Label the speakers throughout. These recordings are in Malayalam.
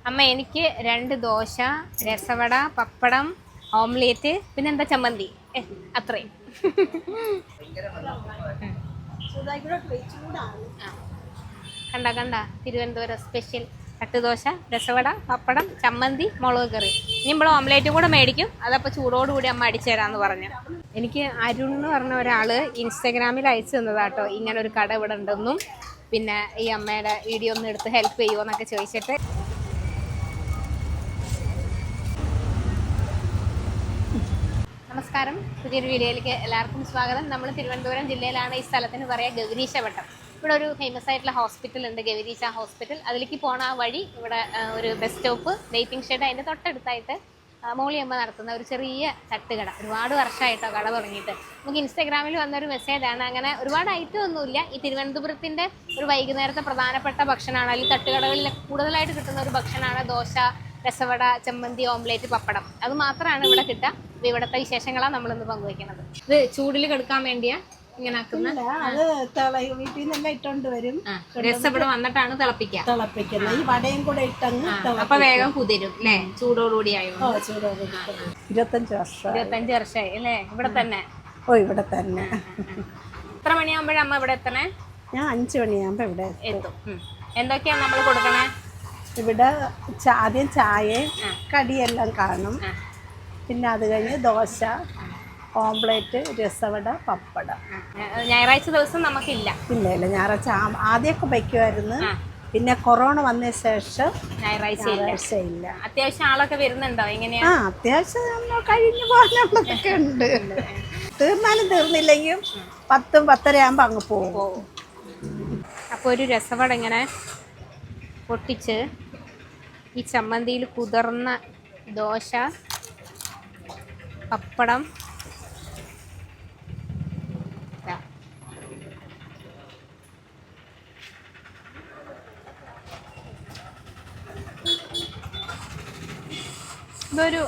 Speaker 1: അമ്മ എനിക്ക് 2 ദോശ, രസവട, പപ്പടം, ഓംലേറ്റ്, പിന്നെന്താ ചമ്മന്തി, അത്രയും. കണ്ട കണ്ട തിരുവനന്തപുരം സ്പെഷ്യൽ തട്ടുദോശ, രസവട, പപ്പടം, ചമ്മന്തി, മുളക് കറി. ഇനി നമ്മൾ ഓംലേറ്റും കൂടെ മേടിക്കും. അതപ്പോൾ ചൂടോടുകൂടി അമ്മ അടിച്ചു തരാമെന്ന് പറഞ്ഞു. എനിക്ക് അരുൺ എന്ന് പറഞ്ഞ ഒരാൾ ഇൻസ്റ്റാഗ്രാമിൽ അയച്ചു തന്നതാട്ടോ, ഇങ്ങനെ ഒരു കട ഇവിടെ ഉണ്ടെന്നും പിന്നെ ഈ അമ്മയുടെ വീഡിയോ ഒന്ന് എടുത്ത് ഹെൽപ്പ് ചെയ്യുമോ എന്നൊക്കെ ചോദിച്ചിട്ട്. നമസ്കാരം, പുതിയൊരു വീഡിയോയിലേക്ക് എല്ലാവർക്കും സ്വാഗതം. നമ്മൾ തിരുവനന്തപുരം ജില്ലയിലാണ്. ഈ സ്ഥലത്തിന് പറയുക ഗൗരീശവട്ടം. ഇവിടെ ഒരു ഫേമസ് ആയിട്ടുള്ള ഹോസ്പിറ്റൽ ഉണ്ട്, ഗൗരീശ ഹോസ്പിറ്റൽ. അതിലേക്ക് പോണ ആ വഴി ഇവിടെ ഒരു ബസ് സ്റ്റോപ്പ്, വെയിറ്റിംഗ് ഷെഡ്, അതിൻ്റെ തൊട്ടടുത്തായിട്ട് മോളിയമ്മ നടത്തുന്ന ഒരു ചെറിയ തട്ടുകട. ഒരുപാട് വർഷമായിട്ടോ കട തുടങ്ങിയിട്ട്. നമുക്ക് ഇൻസ്റ്റാഗ്രാമിൽ വന്നൊരു മെസ്സേജാണ്. അങ്ങനെ ഒരുപാട് ഐറ്റം ഒന്നുമില്ല. ഈ തിരുവനന്തപുരത്തിൻ്റെ ഒരു വൈകുന്നേരത്തെ പ്രധാനപ്പെട്ട ഭക്ഷണമാണ്, അല്ലെങ്കിൽ തട്ടുകടകളിൽ കൂടുതലായിട്ട് കിട്ടുന്ന ഒരു ഭക്ഷണമാണ് ദോശ, രസവട, ചമ്മന്തി, ഓംലേറ്റ്, പപ്പടം. അത് മാത്രമാണ് ഇവിടെ കിട്ടുക. അപ്പോൾ ഇവിടുത്തെ വിശേഷങ്ങളാണ് നമ്മളിന്ന് പങ്കുവയ്ക്കുന്നത്. ഇത് ചൂടിൽ കെടുക്കാൻ വേണ്ടിയാ ഇങ്ങനെ ആക്കുന്ന.
Speaker 2: വീട്ടിൽ നിന്നെല്ലാം ഇട്ടോണ്ട് വരും.
Speaker 1: രസവട വന്നിട്ടാണ്
Speaker 2: തിളപ്പിക്കുന്നത്. ഈ വടയും കൂടെ ഇട്ടങ്ങ്
Speaker 1: അപ്പൊ വേഗം കുതിരും അല്ലേ, ചൂടോടുകൂടി ആയോ?
Speaker 2: 25
Speaker 1: വർഷമായി അല്ലേ ഇവിടെ തന്നെ?
Speaker 2: ഇവിടെ തന്നെ.
Speaker 1: എത്ര മണിയാകുമ്പോഴാണ് അമ്മ ഇവിടെ എത്തണേ?
Speaker 2: ഞാൻ 5 മണിയാകുമ്പോ ഇവിടെ
Speaker 1: എത്തും. എന്തൊക്കെയാണ് നമ്മൾ കൊടുക്കണേ?
Speaker 2: ഇവിടെ ആദ്യം ചായയും കടിയെല്ലാം കാണും. പിന്നെ അത് കഴിഞ്ഞ് ദോശ, ഓംപ്ലേറ്റ്, രസവട, പപ്പടം.
Speaker 1: ഞായറാഴ്ച ദിവസം നമുക്കില്ല.
Speaker 2: ഇല്ല ഞായറാഴ്ച ആദ്യമൊക്കെ വയ്ക്കുമായിരുന്നു. പിന്നെ കൊറോണ വന്ന ശേഷം ഞായറാഴ്ച ഇല്ല.
Speaker 1: അത്യാവശ്യം ആളൊക്കെ വരുന്നുണ്ടോ? എങ്ങനെയാ?
Speaker 2: അത്യാവശ്യം കഴിഞ്ഞു പോകാനുള്ളതൊക്കെ ഉണ്ട്. തീർന്നാലും തീർന്നില്ലെങ്കിലും 10-10:30 ആകുമ്പോൾ അങ്ങ് പോകും.
Speaker 1: അപ്പോൾ ഒരു രസവട ഇങ്ങനെ പൊട്ടിച്ച് ഈ ചമ്മന്തിയിൽ കുതിർന്ന ദോശ, പപ്പടം, ഇതൊരു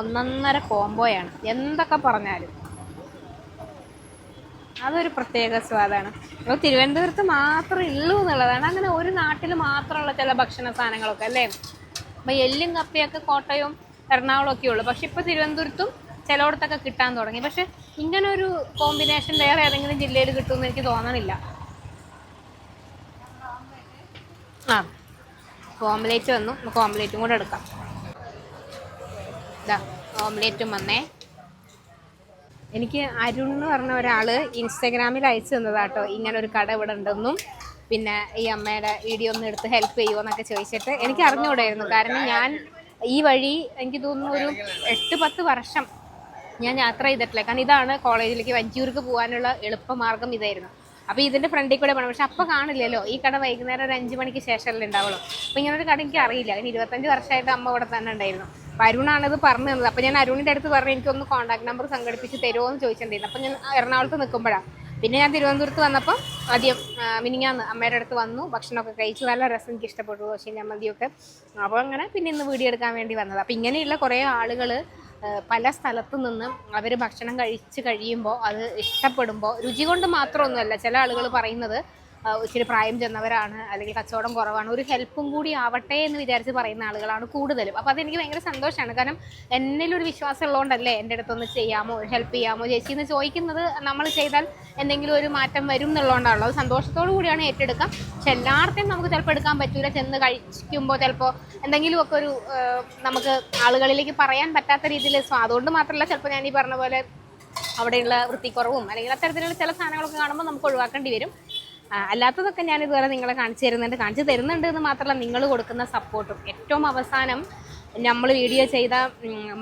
Speaker 1: ഒന്നൊന്നര കോംബോയാണ്. എന്തൊക്കെ പറഞ്ഞാലും അതൊരു പ്രത്യേക സ്വാദാണ്. അപ്പോൾ തിരുവനന്തപുരത്ത് മാത്രമേ ഉള്ളൂ എന്നുള്ളതാണ്. അങ്ങനെ ഒരു നാട്ടിൽ മാത്രമുള്ള ചില ഭക്ഷണ സാധനങ്ങളൊക്കെ അല്ലേ. അപ്പോൾ എല്ലും കപ്പയൊക്കെ കോട്ടയവും എറണാകുളമൊക്കെ ഉള്ളൂ. പക്ഷെ ഇപ്പോൾ തിരുവനന്തപുരത്തും ചിലയിടത്തൊക്കെ കിട്ടാൻ തുടങ്ങി. പക്ഷെ ഇങ്ങനെ ഒരു കോമ്പിനേഷൻ വേറെ ഏതെങ്കിലും ജില്ലയിൽ കിട്ടുമെന്ന് എനിക്ക് തോന്നണില്ല. ഓംലേറ്റ് വന്നു. നമുക്ക് ഓംലേറ്റും കൂടെ എടുക്കാം. ഇതാ ഓംലേറ്റും വന്നേ. എനിക്ക് അരുൺ എന്ന് പറഞ്ഞ ഒരാൾ ഇൻസ്റ്റാഗ്രാമിൽ അയച്ചു തന്നതാട്ടോ, ഇങ്ങനെ ഒരു കട ഇവിടെ ഉണ്ടെന്നും പിന്നെ ഈ അമ്മയുടെ വീഡിയോ ഒന്ന് എടുത്ത് ഹെൽപ്പ് ചെയ്യുമോ എന്നൊക്കെ ചോദിച്ചിട്ട്. എനിക്ക് അറിഞ്ഞുകൂടായിരുന്നു. കാരണം ഞാൻ ഈ വഴി എനിക്ക് തോന്നുന്നു ഒരു 8-10 വർഷം ഞാൻ യാത്ര ചെയ്തിട്ടില്ല. കാരണം ഇതാണ് കോളേജിലേക്ക് വഞ്ചിയൂർക്ക് പോകാനുള്ള എളുപ്പമാർഗ്ഗം ഇതായിരുന്നു. അപ്പോൾ ഇതിൻ്റെ ഫ്രണ്ടിൽ കൂടെ പോകണം. പക്ഷെ അപ്പോൾ കാണില്ലല്ലോ. ഈ കട വൈകുന്നേരം ഒരു 5 മണിക്ക് ശേഷമല്ലേ ഉണ്ടാവുള്ളൂ. അപ്പോൾ ഇങ്ങനൊരു കട എനിക്ക് അറിയില്ല. അതിന് 25 വർഷമായിട്ട് അമ്മ ഇവിടെ തന്നെ ഉണ്ടായിരുന്നു. അപ്പോൾ അരുണാണിത് പറഞ്ഞു തന്നത്. അപ്പോൾ ഞാൻ അരുണിൻ്റെ അടുത്ത് പറഞ്ഞു എനിക്കൊന്ന് കോൺടാക്ട് നമ്പർ സംഘടിപ്പിച്ച് തരുമോ എന്ന് ചോദിച്ചിട്ടുണ്ടായിരുന്നു. അപ്പോൾ ഞാൻ എറണാകുളത്ത് നിൽക്കുമ്പോഴാണ്. പിന്നെ ഞാൻ തിരുവനന്തപുരത്ത് വന്നപ്പോൾ ആദ്യം മിനിങ്ങാന്ന് അമ്മയുടെ അടുത്ത് വന്നു, ഭക്ഷണമൊക്കെ കഴിച്ചു. നല്ല രസം, എനിക്ക് ഇഷ്ടപ്പെട്ടു ദോശയും ചമ്മന്തിയൊക്കെ. അപ്പോൾ അങ്ങനെ പിന്നെ ഇന്ന് വീഡിയോ എടുക്കാൻ വേണ്ടി വന്നത്. അപ്പോൾ ഇങ്ങനെയുള്ള കുറേ ആളുകൾ പല സ്ഥലത്തു നിന്നും അവർ ഭക്ഷണം കഴിച്ച് കഴിയുമ്പോൾ അത് ഇഷ്ടപ്പെടുമ്പോൾ രുചി കൊണ്ട് മാത്രമൊന്നുമല്ല. ചില ആളുകൾ പറയുന്നത് ഇച്ചിരി പ്രായം ചെന്നവരാണ്, അല്ലെങ്കിൽ കച്ചവടം കുറവാണ്, ഒരു ഹെൽപ്പും കൂടി ആവട്ടെ എന്ന് വിചാരിച്ച് പറയുന്ന ആളുകളാണ് കൂടുതലും. അപ്പോൾ അതെനിക്ക് ഭയങ്കര സന്തോഷമാണ്. കാരണം എന്നിലൊരു വിശ്വാസം ഉള്ളതുകൊണ്ടല്ലേ എൻ്റെ അടുത്തൊന്ന് ചെയ്യാമോ, ഹെൽപ്പ് ചെയ്യാമോ ചേച്ചി എന്ന് ചോദിക്കുന്നത്. നമ്മൾ ചെയ്താൽ എന്തെങ്കിലും ഒരു മാറ്റം വരും എന്നുള്ളതുകൊണ്ടാണല്ലോ. അത് സന്തോഷത്തോടു കൂടിയാണ് ഏറ്റെടുക്കാം. പക്ഷെ എല്ലാവർക്കും നമുക്ക് ചിലപ്പോൾ എടുക്കാൻ പറ്റൂല. ചെന്ന് കഴിക്കുമ്പോൾ ചിലപ്പോൾ എന്തെങ്കിലുമൊക്കെ ഒരു നമുക്ക് ആളുകളിലേക്ക് പറയാൻ പറ്റാത്ത രീതിയിൽ അതുകൊണ്ട് മാത്രമല്ല, ചിലപ്പോൾ ഞാൻ ഈ പറഞ്ഞ പോലെ അവിടെയുള്ള വൃത്തിക്കുറവും അല്ലെങ്കിൽ അത്തരത്തിലുള്ള ചില സാധനങ്ങളൊക്കെ കാണുമ്പോൾ നമുക്ക് ഒഴിവാക്കേണ്ടി വരും. അല്ലാത്തതൊക്കെ ഞാൻ ഇതുവരെ നിങ്ങളെ കാണിച്ചു തരുന്നുണ്ട് എന്ന് മാത്രമല്ല, നിങ്ങൾ കൊടുക്കുന്ന സപ്പോർട്ടും. ഏറ്റവും അവസാനം നമ്മൾ വീഡിയോ ചെയ്ത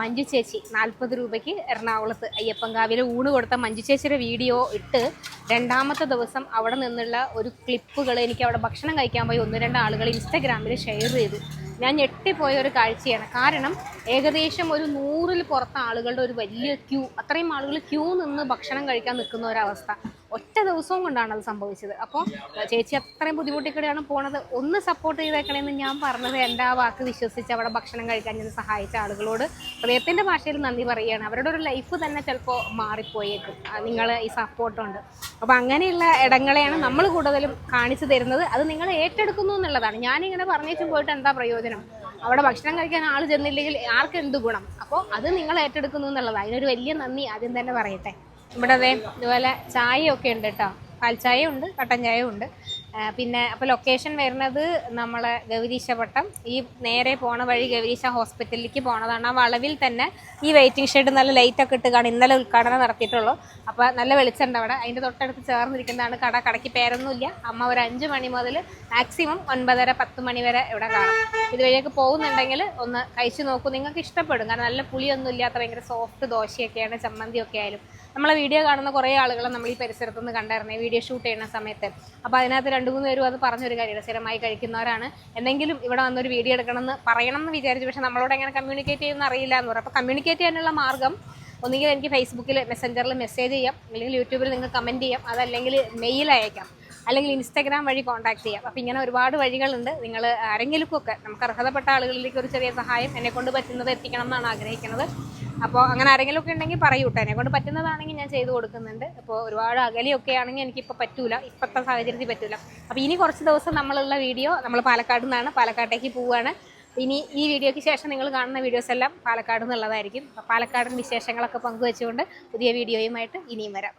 Speaker 1: മഞ്ജു ചേച്ചി 40 രൂപയ്ക്ക് എറണാകുളത്ത് അയ്യപ്പൻകാവിൽ ഊണ് കൊടുത്ത മഞ്ജു ചേച്ചിയുടെ വീഡിയോ ഇട്ട് 2ാമത്തെ ദിവസം അവിടെ നിന്നുള്ള ഒരു ക്ലിപ്പുകൾ എനിക്ക് അവിടെ ഭക്ഷണം കഴിക്കാൻ പോയി 1-2 ആളുകൾ ഇൻസ്റ്റാഗ്രാമിൽ ഷെയർ ചെയ്തു. ഞാൻ ഞെട്ടിപ്പോയ ഒരു കാഴ്ചയാണ്. കാരണം ഏകദേശം ഒരു 100-ൽ പുറത്ത് ആളുകളുടെ ഒരു വലിയ ക്യൂ, അത്രയും ആളുകൾ ക്യൂ നിന്ന് ഭക്ഷണം കഴിക്കാൻ നിൽക്കുന്ന ഒരവസ്ഥ. ഒറ്റ ദിവസവും കൊണ്ടാണ് അത് സംഭവിച്ചത്. അപ്പോൾ ചേച്ചി അത്രയും ബുദ്ധിമുട്ടിക്കൂടെയാണ് പോണത്. ഒന്ന് സപ്പോർട്ട് ചെയ്തേക്കണേന്ന് ഞാൻ പറഞ്ഞത് എൻ്റെ ആ വാക്ക് വിശ്വസിച്ച് അവിടെ ഭക്ഷണം കഴിക്കാൻ ഞാൻ സഹായിച്ച ആളുകളോട് ഹൃദയത്തിൻ്റെ ഭാഷയിൽ നന്ദി പറയുകയാണ്. അവരുടെ ഒരു ലൈഫ് തന്നെ ചിലപ്പോൾ മാറിപ്പോയേക്കും നിങ്ങൾ ഈ സപ്പോർട്ടുണ്ട്. അപ്പോൾ അങ്ങനെയുള്ള ഇടങ്ങളെയാണ് നമ്മൾ കൂടുതലും കാണിച്ചു തരുന്നത്. അത് നിങ്ങൾ ഏറ്റെടുക്കുന്നു എന്നുള്ളതാണ്. ഞാനിങ്ങനെ പറഞ്ഞേച്ചും പോയിട്ട് എന്താ പ്രയോജനം? അവിടെ ഭക്ഷണം കഴിക്കാൻ ആൾ ചെന്നില്ലെങ്കിൽ ആർക്ക് എന്ത് ഗുണം? അപ്പോൾ അത് നിങ്ങൾ ഏറ്റെടുക്കുന്നു എന്നുള്ളതാണ്. അതിനൊരു വലിയ നന്ദി ആദ്യം തന്നെ പറയട്ടെ. ഇവിടെ അതെ ഇതുപോലെ ചായയൊക്കെ ഉണ്ട് കേട്ടോ. പാൽ ചായ ഉണ്ട്, കട്ടൻ ചായ ഉണ്ട്. പിന്നെ അപ്പോൾ ലൊക്കേഷൻ വരുന്നത് നമ്മളെ ഗൗരീശപട്ടം. ഈ നേരെ പോണ വഴി ഗൗരീശ ഹോസ്പിറ്റലിലേക്ക് പോണതാണ്. ആ വളവിൽ തന്നെ ഈ വെയിറ്റിംഗ് ഷെഡ് നല്ല ലൈറ്റൊക്കെ ഇട്ട് കാണും. ഇന്നലെ ഉദ്ഘാടനം നടത്തിയിട്ടുള്ളൂ. അപ്പോൾ നല്ല വെളിച്ചമുണ്ട് അവിടെ. അതിൻ്റെ തൊട്ടടുത്ത് ചേർന്നിരിക്കുന്നതാണ് കട. കടയ്ക്ക് പേരൊന്നുമില്ല. അമ്മ ഒരു 5 മണി മുതൽ മാക്സിമം 9:30-10 മണി വരെ ഇവിടെ കാണും. ഇതുവഴിയൊക്കെ പോകുന്നുണ്ടെങ്കിൽ ഒന്ന് കഴിച്ചു നോക്കൂ, നിങ്ങൾക്ക് ഇഷ്ടപ്പെടും. കാരണം നല്ല പുളിയൊന്നും ഇല്ലാത്ത ഭയങ്കര സോഫ്റ്റ് ദോശയൊക്കെയാണ്, ചമ്മന്തിയൊക്കെ ആയാലും. നമ്മളെ വീഡിയോ കാണുന്ന കുറേ ആളുകളെ നമ്മൾ ഈ പരിസരത്തുനിന്ന് കണ്ടായിരുന്നേ വീഡിയോ ഷൂട്ട് ചെയ്യുന്ന സമയത്ത്. അപ്പോൾ അതിനകത്ത് 2-3 പേരും അത് പറഞ്ഞൊരു കാര്യമാണ്, സ്ഥിരമായി കഴിക്കുന്നവരാണ്. എന്തെങ്കിലും ഇവിടെ വന്നൊരു വീഡിയോ എടുക്കണമെന്ന് പറയണമെന്ന് വിചാരിച്ചു, പക്ഷേ നമ്മളോട് എങ്ങനെ കമ്മ്യൂണിക്കേറ്റ് ചെയ്യുമെന്ന് അറിയില്ല എന്ന് പറയും. അപ്പോൾ കമ്മ്യൂണിക്കേറ്റ് ചെയ്യാനുള്ള മാർഗ്ഗം ഒന്നുകിൽ എനിക്ക് ഫേസ്ബുക്കിൽ മെസ്സഞ്ചറിൽ മെസ്സേജ് ചെയ്യാം, അല്ലെങ്കിൽ യൂട്യൂബിൽ നിങ്ങൾ കമൻറ്റ് ചെയ്യാം, അതല്ലെങ്കിൽ മെയിൽ അയക്കാം, അല്ലെങ്കിൽ ഇൻസ്റ്റാഗ്രാം വഴി കോൺടാക്ട് ചെയ്യാം. അപ്പോൾ ഇങ്ങനെ ഒരുപാട് വഴികളുണ്ട്. നിങ്ങൾ ആരെങ്കിലുമൊക്കെ നമുക്ക് അർഹതപ്പെട്ട ആളുകളിലേക്ക് ഒരു ചെറിയ സഹായം എന്നെക്കൊണ്ട് പറ്റുന്നത് എത്തിക്കണം എന്നാണ് ആഗ്രഹിക്കുന്നത്. അപ്പോൾ അങ്ങനെ ആരെങ്കിലുമൊക്കെ ഉണ്ടെങ്കിൽ പറയൂ കേട്ടോ. എന്നെക്കൊണ്ട് പറ്റുന്നതാണെങ്കിൽ ഞാൻ ചെയ്തു കൊടുക്കുന്നുണ്ട്. അപ്പോൾ ഒരുപാട് അകലെയൊക്കെ ആണെങ്കിൽ എനിക്കിപ്പോൾ പറ്റൂല, ഇപ്പോഴത്തെ സാഹചര്യത്തിൽ പറ്റൂല. അപ്പോൾ ഇനി കുറച്ച് ദിവസം നമ്മളുള്ള വീഡിയോ നമ്മൾ പാലക്കാട് നിന്നാണ്, പാലക്കാട്ടേക്ക് പോവുകയാണ്. ഇനി ഈ വീഡിയോയ്ക്ക് ശേഷം നിങ്ങൾ കാണുന്ന വീഡിയോസ് എല്ലാം പാലക്കാട് നിന്നുള്ളതായിരിക്കും. അപ്പോൾ പാലക്കാടൻ വിശേഷങ്ങളൊക്കെ പങ്കുവെച്ചുകൊണ്ട് പുതിയ വീഡിയോയുമായിട്ട് ഇനിയും വരാം.